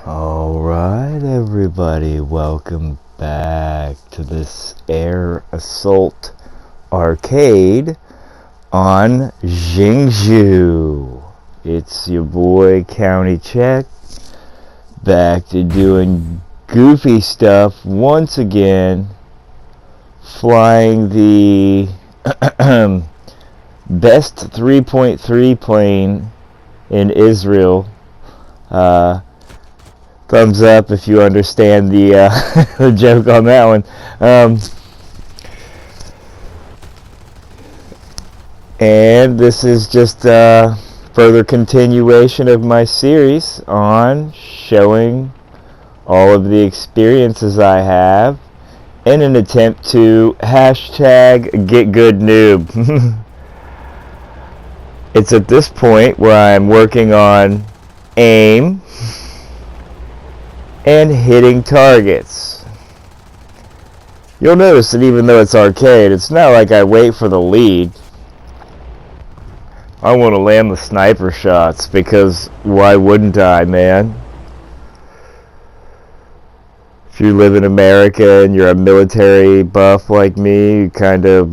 Alright everybody, welcome back to this Air Assault Arcade on Jingzhou. It's your boy County Check, back to doing goofy stuff once again, flying the best 3.3 plane in Israel. Thumbs up if you understand the, the joke on that one. And this is just a further continuation of my series on showing all of the experiences I have in an attempt to hashtag get good noob. It's at this point where I'm working on aim and hitting targets. You'll notice that even though it's arcade, it's not like I wait for the lead. I want to land the sniper shots, because why wouldn't I, man? If you live in America and you're a military buff like me, you kind of,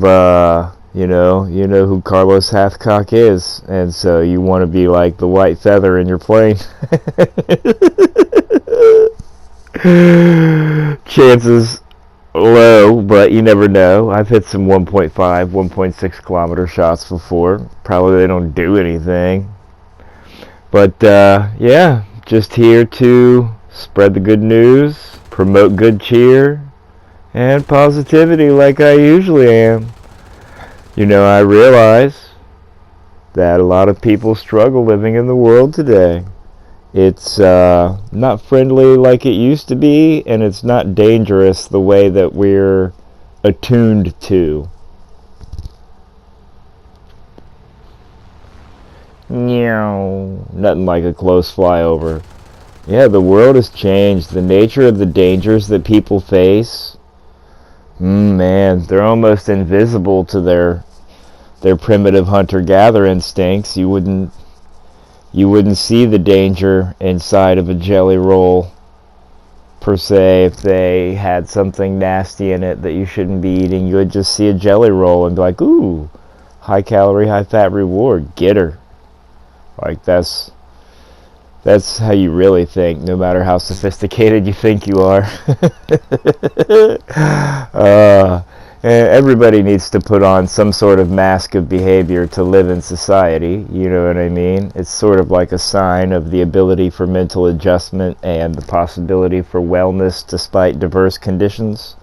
you know who Carlos Hathcock is, and so you want to be like the white feather in your plane. Chances low, but you never know. I've hit some 1.5, 1.6 kilometer shots before. Probably they don't do anything. But yeah, just here to spread the good news, promote good cheer, and positivity like I usually am. You know, I realize that a lot of people struggle living in the world today. It's not friendly like it used to be, and it's not dangerous the way that we're attuned to. Nothing like a close flyover. Yeah, the world has changed. The nature of the dangers that people face, man, they're almost invisible to their primitive hunter-gatherer instincts. You wouldn't see the danger inside of a jelly roll, per se, if they had something nasty in it that you shouldn't be eating. You would just see a jelly roll and be like, ooh, high calorie, high fat reward, get her. Like, that's how you really think, no matter how sophisticated you think you are. Everybody needs to put on some sort of mask of behavior to live in society, you know what I mean? It's sort of like a sign of the ability for mental adjustment and the possibility for wellness despite diverse conditions.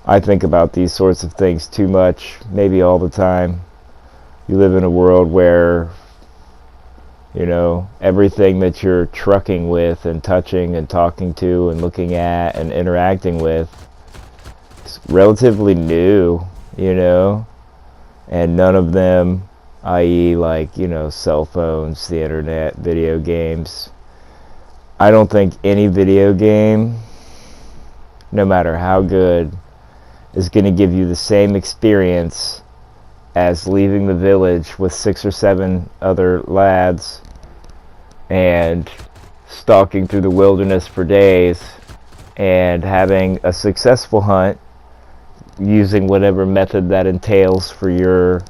I think about these sorts of things too much, maybe all the time. You live in a world where, you know, everything that you're trucking with and touching and talking to and looking at and interacting with is relatively new, you know, and none of them, i.e. like, you know, cell phones, the internet, video games. I don't think any video game, no matter how good, is going to give you the same experience as leaving the village with 6 or 7 other lads and stalking through the wilderness for days and having a successful hunt using whatever method that entails for your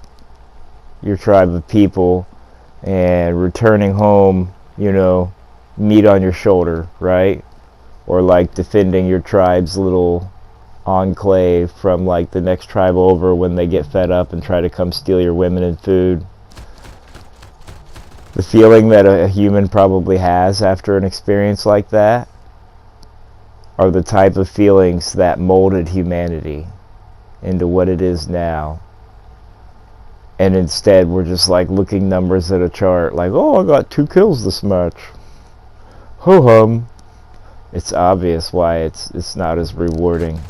tribe of people, and returning home, you know, meat on your shoulder, right? Or like defending your tribe's little enclave from like the next tribe over when they get fed up and try to come steal your women and food. The feeling that a human probably has after an experience like that are the type of feelings that molded humanity into what it is now. And instead we're just like looking numbers at a chart like, oh, I got 2 kills this match. Ho-hum. It's obvious why it's not as rewarding.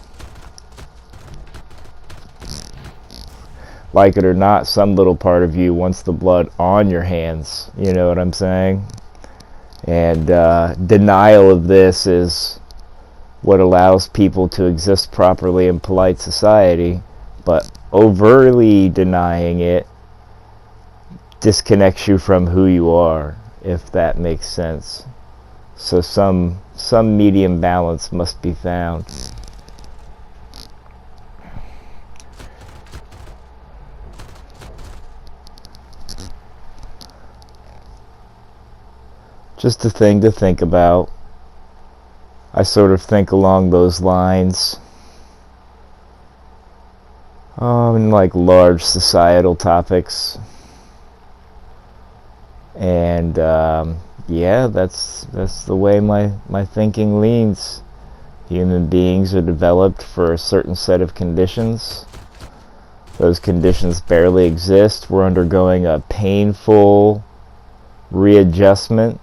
Like it or not, some little part of you wants the blood on your hands. You know what I'm saying? And denial of this is what allows people to exist properly in polite society, but overtly denying it disconnects you from who you are, if that makes sense. So some medium balance must be found. Just a thing to think about. I sort of think along those lines. In like large societal topics. And yeah, that's the way my thinking leans. Human beings are developed for a certain set of conditions. Those conditions barely exist. We're undergoing a painful readjustment,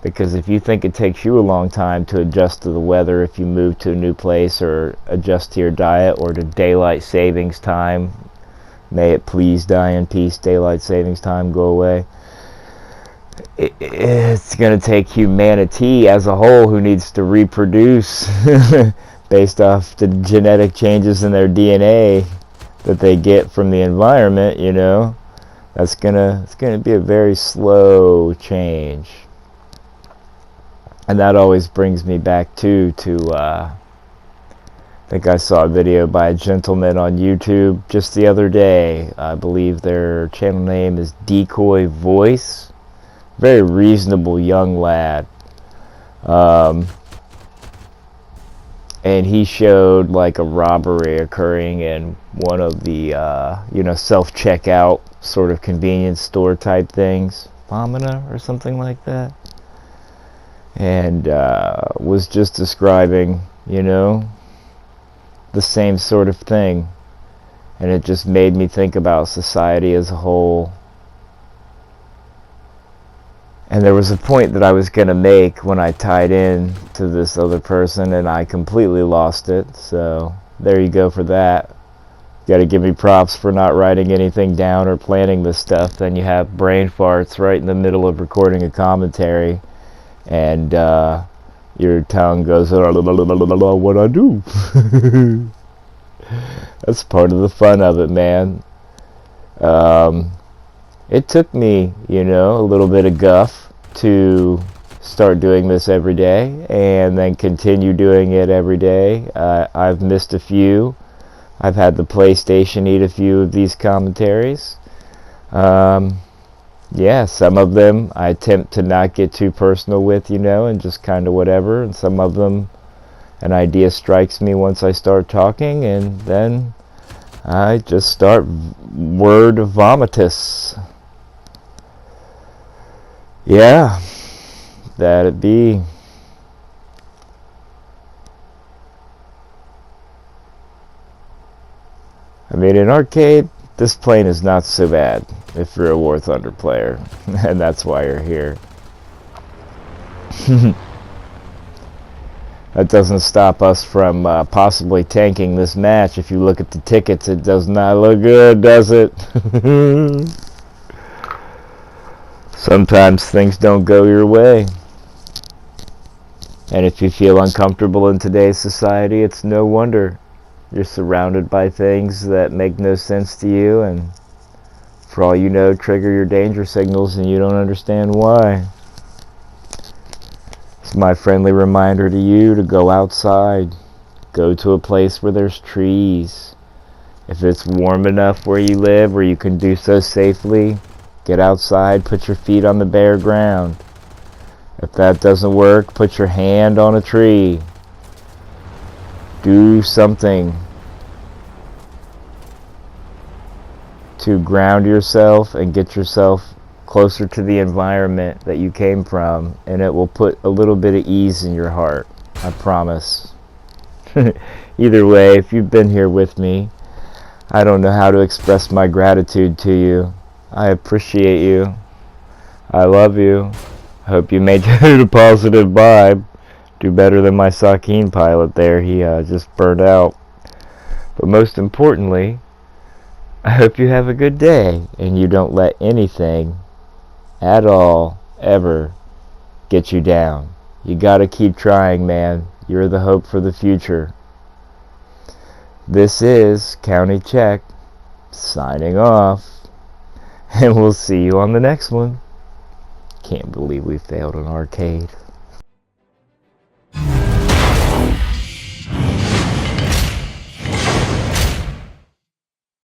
because if you think it takes you a long time to adjust to the weather if you move to a new place, or adjust to your diet, or to daylight savings time, may it please die in peace, daylight savings time go away, it's going to take humanity as a whole, who needs to reproduce based off the genetic changes in their DNA that they get from the environment, you know. It's gonna be a very slow change. And that always brings me back to I think I saw a video by a gentleman on YouTube just the other day. I believe their channel name is Decoy Voice. Very reasonable young lad. And he showed like a robbery occurring in one of the self-checkout sort of convenience store type things, Famina or something like that, and was just describing, the same sort of thing. And it just made me think about society as a whole. And there was a point that I was going to make when I tied in to this other person, and I completely lost it. So there you go for that. You got to give me props for not writing anything down or planning this stuff. Then you have brain farts right in the middle of recording a commentary, and your tongue goes, what I do? That's part of the fun of it, man. It took me, a little bit of guff to start doing this every day, and then continue doing it every day. I've missed a few. I've had the PlayStation eat a few of these commentaries. Yeah, some of them I attempt to not get too personal with, and just kind of whatever. And some of them, an idea strikes me once I start talking, and then I just start word vomitus. Yeah, that'd be. I mean, in arcade, this plane is not so bad if you're a Warthunder player, and that's why you're here. That doesn't stop us from possibly tanking this match. If you look at the tickets, it does not look good, does it? Sometimes things don't go your way. And if you feel uncomfortable in today's society, it's no wonder. You're surrounded by things that make no sense to you, and for all you know, trigger your danger signals, and you don't understand why. It's my friendly reminder to you to go outside. Go to a place where there's trees. If it's warm enough where you live, where you can do so safely, get outside, put your feet on the bare ground. If that doesn't work, put your hand on a tree. Do something to ground yourself and get yourself closer to the environment that you came from, and it will put a little bit of ease in your heart. I promise. Either way, if you've been here with me, I don't know how to express my gratitude to you. I appreciate you. I love you. I hope you maintain a positive vibe. Do better than my Sakeen pilot there. He just burned out. But most importantly, I hope you have a good day, and you don't let anything at all ever get you down. You gotta keep trying, man. You're the hope for the future. This is County Check, signing off. And we'll see you on the next one. Can't believe we failed an arcade.